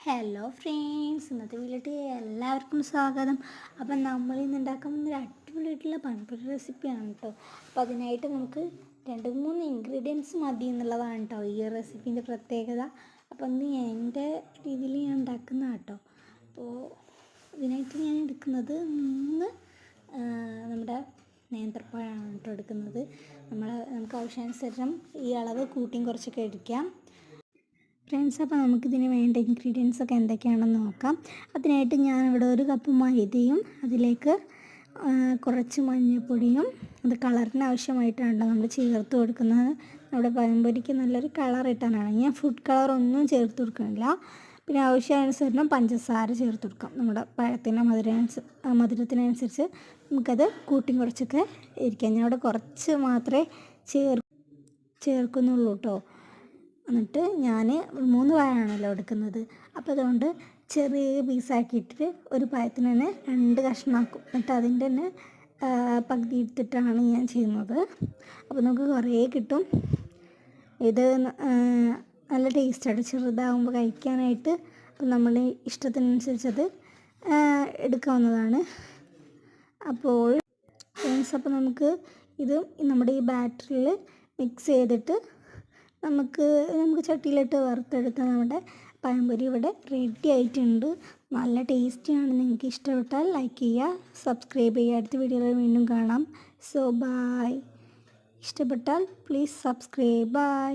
Hello friends, ഇന്നത്തെ വീട്ടിലേക്ക് എല്ലാവർക്കും സ്വാഗതം. അപ്പം നമ്മൾ ഇന്ന് ഉണ്ടാക്കുന്ന ഒരു അടിപൊളിയായിട്ടുള്ള പഴംപൊരി റെസിപ്പിയാണ് കേട്ടോ. അപ്പോൾ അതിനായിട്ട് നമുക്ക് 2-3 ഇൻഗ്രീഡിയൻസ് മതി എന്നുള്ളതാണ് കേട്ടോ ഈ റെസിപ്പീൻ്റെ പ്രത്യേകത. അപ്പോൾ ഇന്ന് എൻ്റെ രീതിയിൽ ഞാൻ ഉണ്ടാക്കുന്ന കേട്ടോ. അപ്പോൾ ഇതിനായിട്ട് ഞാൻ എടുക്കുന്നത് 3 നമ്മുടെ നേന്ത്രപ്പഴമാണ് കേട്ടോ എടുക്കുന്നത്. നമുക്ക് ആവശ്യാനുസരണം ഈ അളവ് കൂട്ടിയും കുറച്ചൊക്കെ എടുക്കാം ഫ്രണ്ട്സ്. അപ്പോൾ നമുക്കിതിന് വേണ്ട ഇൻഗ്രീഡിയൻസ് ഒക്കെ എന്തൊക്കെയാണെന്ന് നോക്കാം. അതിനായിട്ട് ഞാനിവിടെ 1 കപ്പ് മൈദയും അതിലേക്ക് കുറച്ച് മഞ്ഞൾപ്പൊടിയും അത് കളറിന് ആവശ്യമായിട്ടാണ് നമ്മൾ ചേർത്ത് കൊടുക്കുന്നത്. നമ്മുടെ പഴംപൊരിക്ക് നല്ലൊരു കളർ കിട്ടാനാണ്. ഞാൻ ഫുഡ് കളർ ഒന്നും ചേർത്ത് കൊടുക്കുന്നില്ല. പിന്നെ ആവശ്യാനുസരണം പഞ്ചസാര ചേർത്ത് കൊടുക്കാം. നമ്മുടെ പഴത്തിൻ്റെ മധുരത്തിനനുസരിച്ച് നമുക്കത് കൂട്ടിയും കുറച്ചൊക്കെ ഇരിക്കാം. ഞാൻ ഇവിടെ കുറച്ച് മാത്രമേ ചേർക്കുന്നുള്ളൂ കേട്ടോ. എന്നിട്ട് ഞാൻ 3 പഴമാണല്ലോ എടുക്കുന്നത്. അപ്പോൾ അതുകൊണ്ട് ചെറിയ പീസാക്കിയിട്ട് ഒരു പഴത്തിന് തന്നെ 2 കഷ്ണമാക്കും. എന്നിട്ട് അതിൻ്റെ തന്നെ പകുതി എടുത്തിട്ടാണ് ഞാൻ ചെയ്യുന്നത്. അപ്പോൾ നമുക്ക് കുറേ കിട്ടും. ഇത് നല്ല ടേസ്റ്റാണ് ചെറുതാകുമ്പോൾ കഴിക്കാനായിട്ട്. അപ്പോൾ നമ്മുടെ ഇഷ്ടത്തിനനുസരിച്ചത് എടുക്കാവുന്നതാണ്. അപ്പോൾ നമുക്ക് ഇത് നമ്മുടെ ഈ ബാറ്ററിൽ മിക്സ് ചെയ്തിട്ട് നമുക്ക് ചട്ടിയിലിട്ട് വറുത്തെടുത്ത നമ്മുടെ പഴംപൊരി ഇവിടെ റെഡി ആയിട്ടുണ്ട്. നല്ല ടേസ്റ്റിയാണ്. നിങ്ങൾക്ക് ഇഷ്ടപ്പെട്ടാൽ ലൈക്ക് ചെയ്യുക, സബ്സ്ക്രൈബ് ചെയ്യുക. അടുത്ത വീഡിയോയിൽ വീണ്ടും കാണാം. So bye. ഇഷ്ടപ്പെട്ടാൽ പ്ലീസ് സബ്സ്ക്രൈബ്. ബൈ.